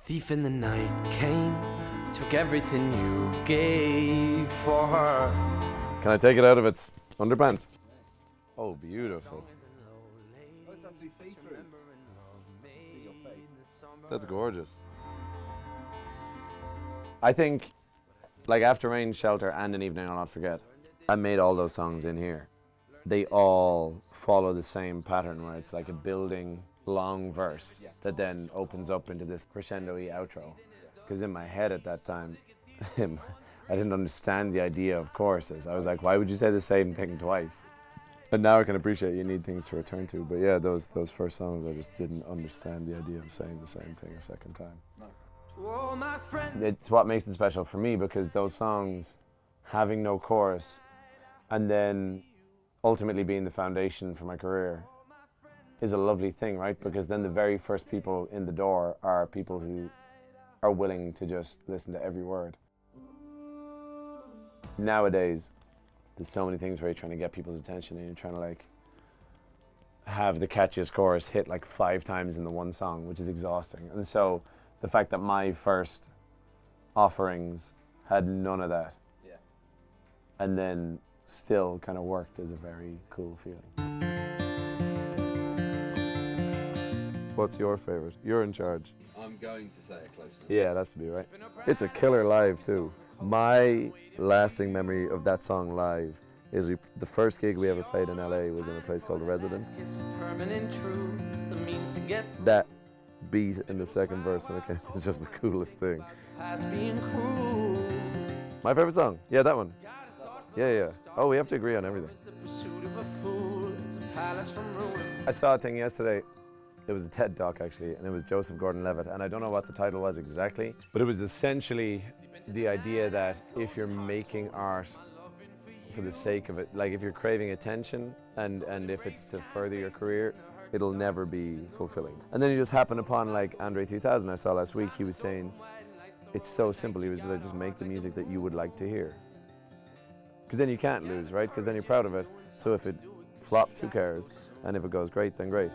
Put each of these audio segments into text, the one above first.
Thief in the night came, took everything you gave for her. Can I take it out of its underpants? Oh, beautiful. That's gorgeous. I think, like After Rain, Shelter, and An Evening I'll Not Forget, I made all those songs in here. They all follow the same pattern where it's like a building long verse that then opens up into this crescendo-y outro. Because in my head at that time, I didn't understand the idea of choruses. I was like, why would you say the same thing twice? And now I can appreciate you need things to return to. But yeah, those first songs, I just didn't understand the idea of saying the same thing a second time. It's what makes it special for me, because those songs, having no chorus, and then ultimately being the foundation for my career, is a lovely thing, right? Because then the very first people in the door are people who are willing to just listen to every word. Nowadays, there's so many things where you're trying to get people's attention and you're trying to like have the catchiest chorus hit like 5 times in the one song, which is exhausting. And so the fact that my first offerings had none of that, and then still kind of worked, is a very cool feeling. What's your favorite? You're in charge. I'm going to say it close enough. Yeah, that's to be right. It's a killer live too. My lasting memory of that song live is the first gig we ever played in LA was in a place called Residence. That beat in the second verse when it came was just the coolest thing. My favorite song? Yeah, that one. Yeah. Oh, we have to agree on everything. I saw a thing yesterday. It was a TED Talk actually, and it was Joseph Gordon-Levitt, and I don't know what the title was exactly, but it was essentially the idea that if you're making art for the sake of it, like if you're craving attention and if it's to further your career, it'll never be fulfilling. And then you just happen upon like Andre 3000 I saw last week. He was saying, it's so simple. He was just like, just make the music that you would like to hear. Because then you can't lose, right? Because then you're proud of it. So if it flops, who cares? And if it goes great, then great.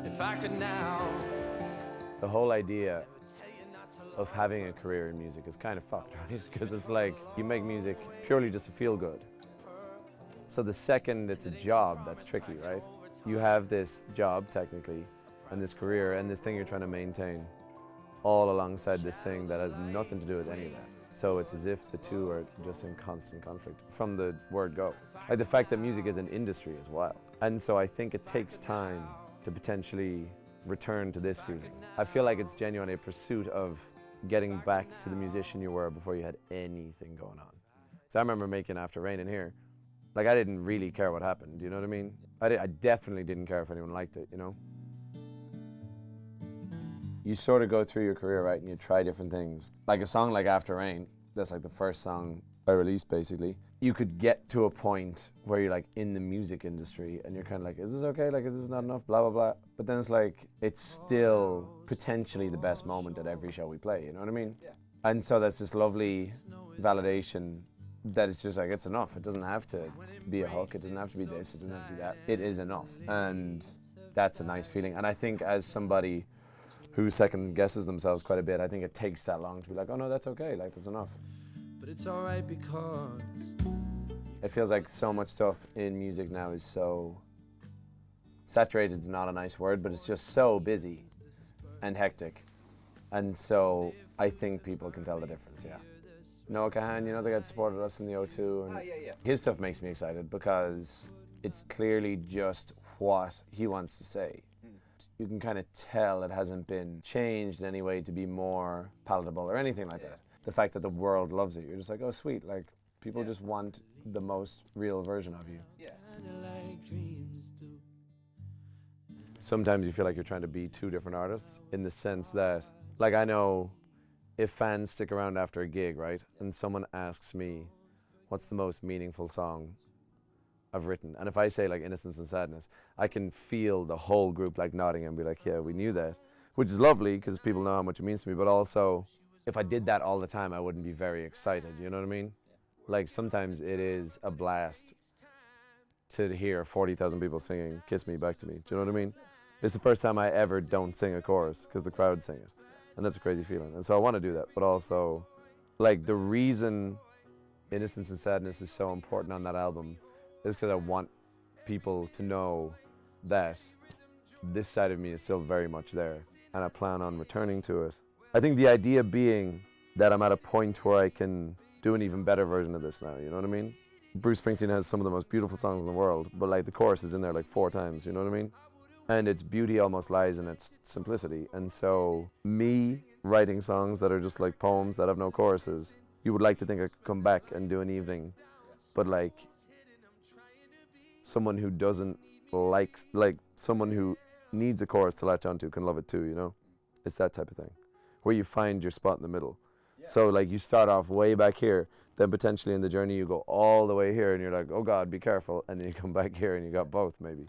If I could now. The whole idea of having a career in music is kind of fucked, right? Because it's like you make music purely just to feel good. So the second it's a job, that's tricky, right? You have this job technically, and this career, and this thing you're trying to maintain, all alongside this thing that has nothing to do with any of that. So it's as if the two are just in constant conflict from the word go. Like the fact that music is an industry as well. And so I think it takes time to potentially return to this feeling. I feel like it's genuinely a pursuit of getting back to the musician you were before you had anything going on. So I remember making After Rain in here. Like I didn't really care what happened, you know what I mean? I definitely didn't care if anyone liked it, you know? You sort of go through your career, right, and you try different things. Like a song like After Rain, that's like the first song I released basically. You could get to a point where you're like in the music industry and you're kind of like, is this okay? Like, is this not enough? Blah, blah, blah. But then it's like, it's still potentially the best moment at every show we play, you know what I mean? Yeah. And so that's this lovely validation that it's just like, it's enough. It doesn't have to be a hook. It doesn't have to be this. It doesn't have to be that. It is enough. And that's a nice feeling. And I think as somebody who second guesses themselves quite a bit, I think it takes that long to be like, oh no, that's okay. Like, that's enough. But it's all right because it feels like so much stuff in music now is so saturated is not a nice word, but it's just so busy and hectic. And so I think people can tell the difference, yeah. Noah Kahan, you know, the guy that supported us in the O2. And his stuff makes me excited because it's clearly just what he wants to say. You can kind of tell it hasn't been changed in any way to be more palatable or anything like that. The fact that the world loves it, you're just like, oh sweet, like people just want the most real version of you. Yeah. Sometimes you feel like you're trying to be 2 different artists in the sense that, like I know if fans stick around after a gig, right, and someone asks me, what's the most meaningful song I've written? And if I say like Innocence and Sadness, I can feel the whole group like nodding and be like, yeah, we knew that, which is lovely because people know how much it means to me, but also if I did that all the time, I wouldn't be very excited, you know what I mean? Like sometimes it is a blast to hear 40,000 people singing Kiss Me back to me, do you know what I mean? It's the first time I ever don't sing a chorus because the crowd sing it. And that's a crazy feeling. And so I want to do that, but also, like, the reason Innocence and Sadness is so important on that album is because I want people to know that this side of me is still very much there, and I plan on returning to it. I think the idea being that I'm at a point where I can do an even better version of this now, you know what I mean? Bruce Springsteen has some of the most beautiful songs in the world, but like the chorus is in there like 4 times, you know what I mean? And its beauty almost lies in its simplicity. And so me writing songs that are just like poems that have no choruses, you would like to think I could come back and do an evening, but like someone who doesn't like someone who needs a chorus to latch onto can love it too, you know? It's that type of thing, where you find your spot in the middle. Yeah. So like you start off way back here, then potentially in the journey you go all the way here and you're like, oh God, be careful, and then you come back here and you got both maybe.